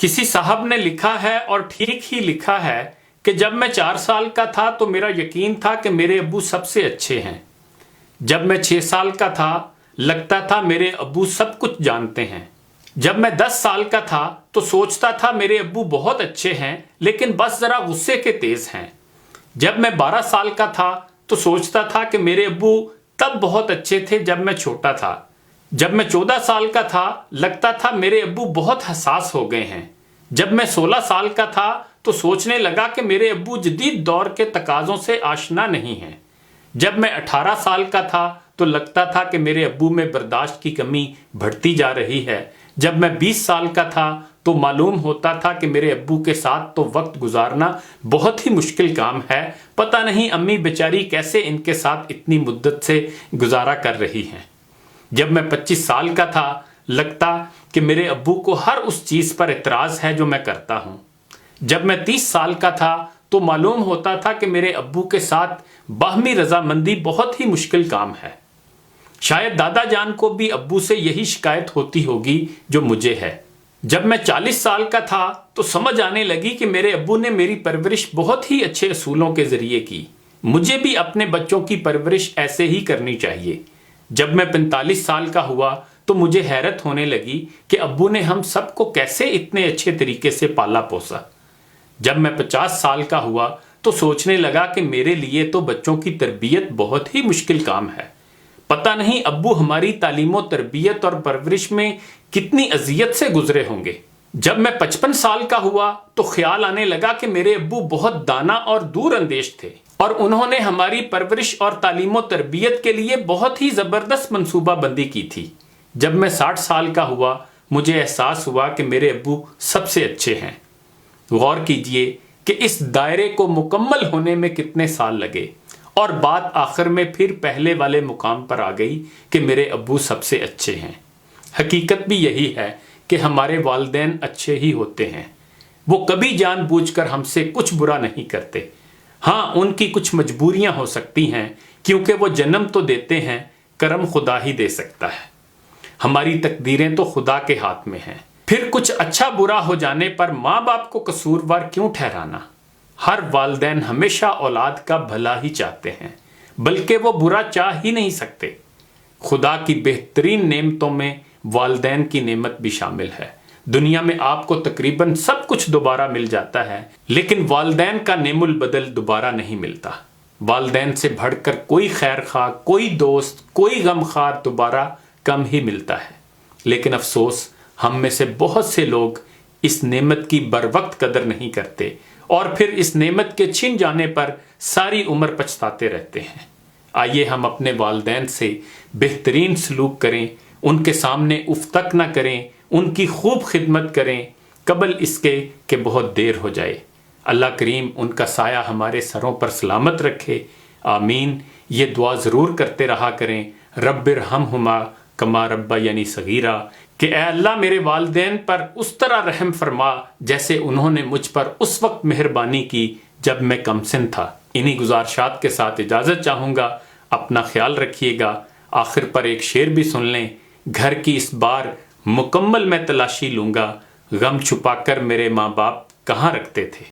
کسی صاحب نے لکھا ہے اور ٹھیک ہی لکھا ہے کہ جب میں 4 سال کا تھا تو میرا یقین تھا کہ میرے ابو سب سے اچھے ہیں۔ جب میں 6 سال کا تھا لگتا تھا میرے ابو سب کچھ جانتے ہیں۔ جب میں 10 سال کا تھا تو سوچتا تھا میرے ابو بہت اچھے ہیں لیکن بس ذرا غصے کے تیز ہیں۔ جب میں 12 سال کا تھا تو سوچتا تھا کہ میرے ابو تب بہت اچھے تھے جب میں چھوٹا تھا۔ جب میں 14 سال کا تھا لگتا تھا میرے ابو بہت حساس ہو گئے ہیں۔ جب میں 16 سال کا تھا تو سوچنے لگا کہ میرے ابو جدید دور کے تقاضوں سے آشنا نہیں ہیں۔ جب میں 18 سال کا تھا تو لگتا تھا کہ میرے ابو میں برداشت کی کمی بڑھتی جا رہی ہے۔ جب میں 20 سال کا تھا تو معلوم ہوتا تھا کہ میرے ابو کے ساتھ تو وقت گزارنا بہت ہی مشکل کام ہے، پتہ نہیں امی بیچاری کیسے ان کے ساتھ اتنی مدت سے گزارا کر رہی ہیں۔ جب میں 25 سال کا تھا لگتا کہ میرے ابو کو ہر اس چیز پر اعتراض ہے جو میں کرتا ہوں۔ جب میں 30 سال کا تھا تو معلوم ہوتا تھا کہ میرے ابو کے ساتھ باہمی رضامندی بہت ہی مشکل کام ہے۔ شاید دادا جان کو بھی ابو سے یہی شکایت ہوتی ہوگی جو مجھے ہے۔ جب میں 40 سال کا تھا تو سمجھ آنے لگی کہ میرے ابو نے میری پرورش بہت ہی اچھے اصولوں کے ذریعے کی، مجھے بھی اپنے بچوں کی پرورش ایسے ہی کرنی چاہیے۔ جب میں 45 سال کا ہوا تو مجھے حیرت ہونے لگی کہ ابو نے ہم سب کو کیسے اتنے اچھے طریقے سے پالا پوسا۔ جب میں 50 سال کا ہوا تو سوچنے لگا کہ میرے لیے تو بچوں کی تربیت بہت ہی مشکل کام ہے۔ پتہ نہیں ابو ہماری تعلیم و تربیت اور پرورش میں کتنی اذیت سے گزرے ہوں گے۔ جب میں 55 سال کا ہوا تو خیال آنے لگا کہ میرے ابو بہت دانا اور دور اندیش تھے اور انہوں نے ہماری پرورش اور تعلیم و تربیت کے لیے بہت ہی زبردست منصوبہ بندی کی تھی۔ جب میں 60 سال کا ہوا مجھے احساس ہوا کہ میرے ابو سب سے اچھے ہیں۔ غور کیجئے کہ اس دائرے کو مکمل ہونے میں کتنے سال لگے اور بات آخر میں پھر پہلے والے مقام پر آ گئی کہ میرے ابو سب سے اچھے ہیں۔ حقیقت بھی یہی ہے کہ ہمارے والدین اچھے ہی ہوتے ہیں۔ وہ کبھی جان بوجھ کر ہم سے کچھ برا نہیں کرتے۔ ہاں، ان کی کچھ مجبوریاں ہو سکتی ہیں کیونکہ وہ جنم تو دیتے ہیں، کرم خدا ہی دے سکتا ہے۔ ہماری تقدیریں تو خدا کے ہاتھ میں ہیں۔ پھر کچھ اچھا برا ہو جانے پر ماں باپ کو قصوروار کیوں ٹھہرانا؟ ہر والدین ہمیشہ اولاد کا بھلا ہی چاہتے ہیں، بلکہ وہ برا چاہ ہی نہیں سکتے۔ خدا کی بہترین نعمتوں میں والدین کی نعمت بھی شامل ہے۔ دنیا میں آپ کو تقریباً سب کچھ دوبارہ مل جاتا ہے، لیکن والدین کا نعم البدل دوبارہ نہیں ملتا۔ والدین سے بڑھ کر کوئی خیر خواہ، کوئی دوست، کوئی غم خوار دوبارہ کم ہی ملتا ہے۔ لیکن افسوس، ہم میں سے بہت سے لوگ اس نعمت کی بر وقت قدر نہیں کرتے اور پھر اس نعمت کے چھن جانے پر ساری عمر پچھتاتے رہتے ہیں۔ آئیے ہم اپنے والدین سے بہترین سلوک کریں، ان کے سامنے اف تک نہ کریں، ان کی خوب خدمت کریں قبل اس کے کہ بہت دیر ہو جائے۔ اللہ کریم ان کا سایہ ہمارے سروں پر سلامت رکھے، آمین۔ یہ دعا ضرور کرتے رہا کریں، رب ارحمہما کما ربیانی صغیرا، کہ اے اللہ میرے والدین پر اس طرح رحم فرما جیسے انہوں نے مجھ پر اس وقت مہربانی کی جب میں کم سن تھا۔ انہی گزارشات کے ساتھ اجازت چاہوں گا، اپنا خیال رکھیے گا۔ آخر پر ایک شعر بھی سن لیں۔ گھر کی اس بار مکمل میں تلاشی لوں گا، غم چھپا کر میرے ماں باپ کہاں رکھتے تھے۔